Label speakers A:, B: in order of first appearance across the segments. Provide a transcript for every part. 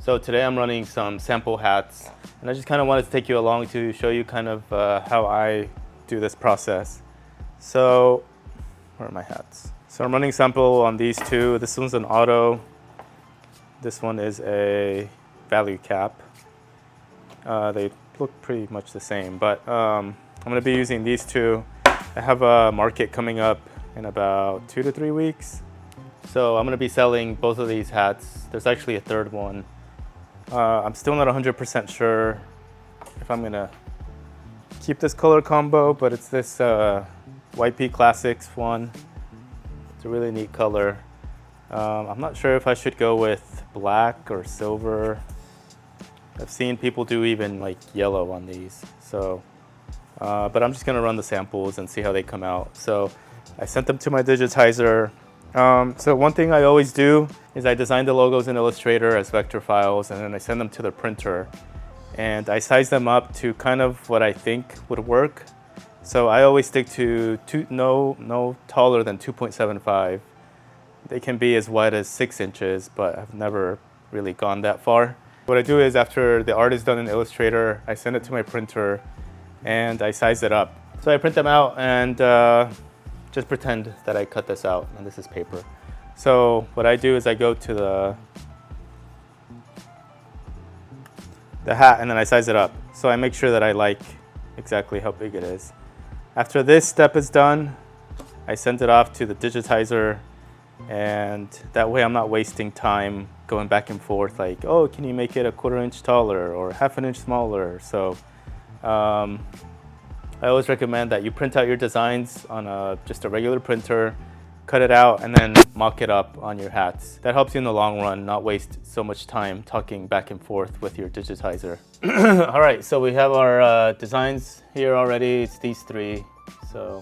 A: So today I'm running some sample hats, and I just kind of wanted to take you along to show you kind of how I do this process. So, where are my hats? So I'm running sample on these two. This one's an auto. This one is a value cap. They look pretty much the same, but I'm going to be using these two. I have a market coming up in about 2 to 3 weeks. So I'm going to be selling both of these hats. There's actually a third one. I'm still not 100% sure if I'm going to keep this color combo, but it's this YP Classics one. It's a really neat color. I'm not sure if I should go with black or silver. I've seen people do even like yellow on these. So, but I'm just gonna run the samples and see how they come out. So I sent them to my digitizer. So one thing I always do is I design the logos in Illustrator as vector files, and then I send them to the printer. And I size them up to kind of what I think would work. So I always stick to no taller than 2.75. They can be as wide as 6 inches, but I've never really gone that far. What I do is after the art is done in Illustrator, I send it to my printer and I size it up. So I print them out and just pretend that I cut this out, and this is paper. So what I do is I go to the hat and then I size it up. So I make sure that I like exactly how big it is. After this step is done, I send it off to the digitizer, and that way I'm not wasting time going back and forth like, oh, can you make it a 1/4 inch taller or 1/2 inch smaller? So I always recommend that you print out your designs on just a regular printer, cut it out, and then mock it up on your hats. That helps you in the long run, not waste so much time talking back and forth with your digitizer. All right, so we have our designs here already. It's these three. So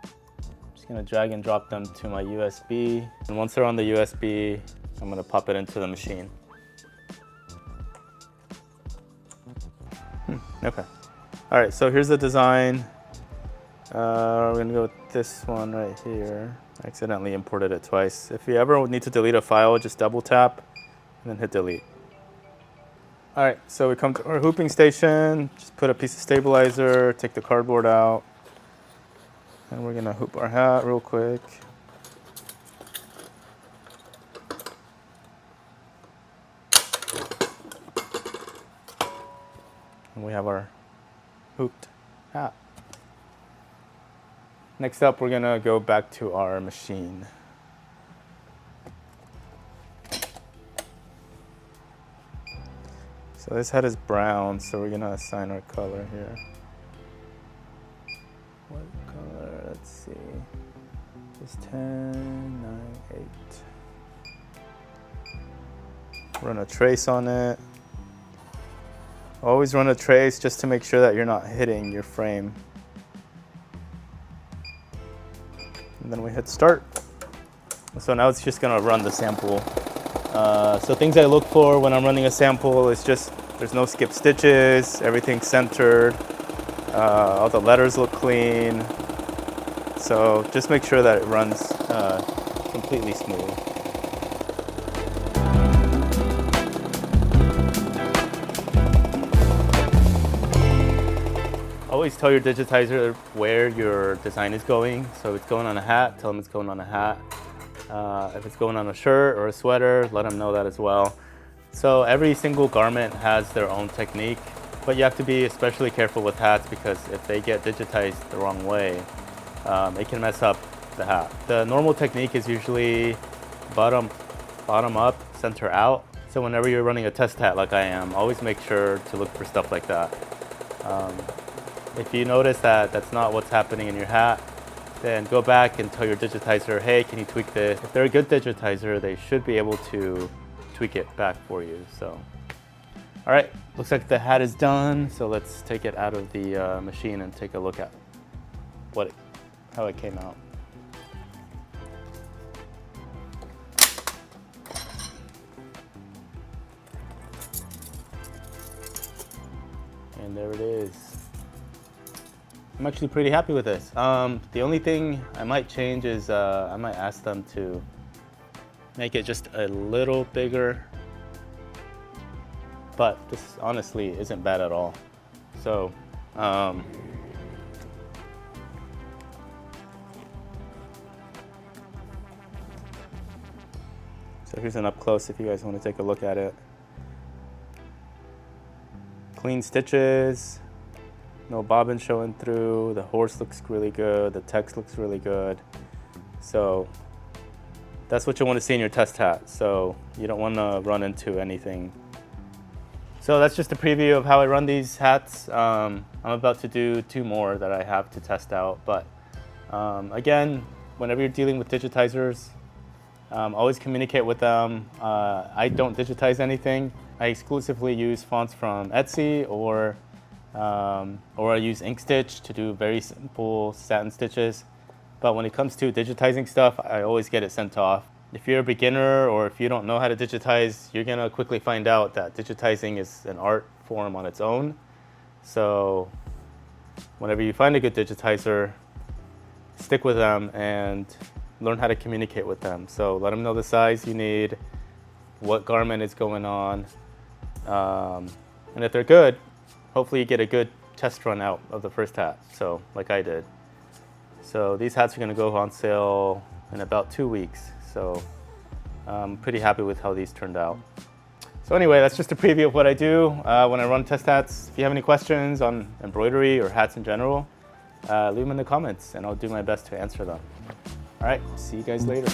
A: I'm just gonna drag and drop them to my USB. And once they're on the USB, I'm gonna pop it into the machine. Okay. All right, so here's the design. We're gonna go with this one right here. I accidentally imported it twice. If you ever need to delete a file, just double tap and then hit delete. All right, so we come to our hooping station. Just put a piece of stabilizer, take the cardboard out, and we're gonna hoop our hat real quick. And we have our hooped hat. Next up, we're gonna go back to our machine. So this hat is brown, so we're gonna assign our color here. What color? Let's see. It's 10, 9, 8. Run a trace on it. Always run a trace just to make sure that you're not hitting your frame. And then we hit start. So now it's just gonna run the sample. So things I look for when I'm running a sample is just there's no skip stitches, everything's centered, all the letters look clean. So just make sure that it runs completely smooth. Always tell your digitizer where your design is going. So if it's going on a hat, tell them it's going on a hat. If it's going on a shirt or a sweater, let them know that as well. So every single garment has their own technique, but you have to be especially careful with hats because if they get digitized the wrong way, it can mess up the hat. The normal technique is usually bottom up, center out. So whenever you're running a test hat like I am, always make sure to look for stuff like that. If you notice that that's not what's happening in your hat, then go back and tell your digitizer, hey, can you tweak this? If they're a good digitizer, they should be able to tweak it back for you. So, all right, looks like the hat is done. So let's take it out of the machine and take a look at how it came out. And there it is. I'm actually pretty happy with this. The only thing I might change is I might ask them to make it just a little bigger but this honestly isn't bad at all. So, so here's an up close if you guys want to take a look at it. Clean stitches, no bobbin showing through, the horse looks really good, the text looks really good. So that's what you want to see in your test hat. So you don't want to run into anything. So that's just a preview of how I run these hats. I'm about to do 2 more that I have to test out. But again, whenever you're dealing with digitizers, always communicate with them. I don't digitize anything. I exclusively use fonts from Etsy or I use Inkstitch to do very simple satin stitches. But when it comes to digitizing stuff, I always get it sent off. If you're a beginner or if you don't know how to digitize, you're gonna quickly find out that digitizing is an art form on its own. So whenever you find a good digitizer, stick with them and learn how to communicate with them. So let them know the size you need, what garment is going on. And if they're good, hopefully you get a good test run out of the first hat, so like I did. So these hats are gonna go on sale in about 2 weeks. So I'm pretty happy with how these turned out. So anyway, that's just a preview of what I do when I run test hats. If you have any questions on embroidery or hats in general, leave them in the comments and I'll do my best to answer them. All right, see you guys later.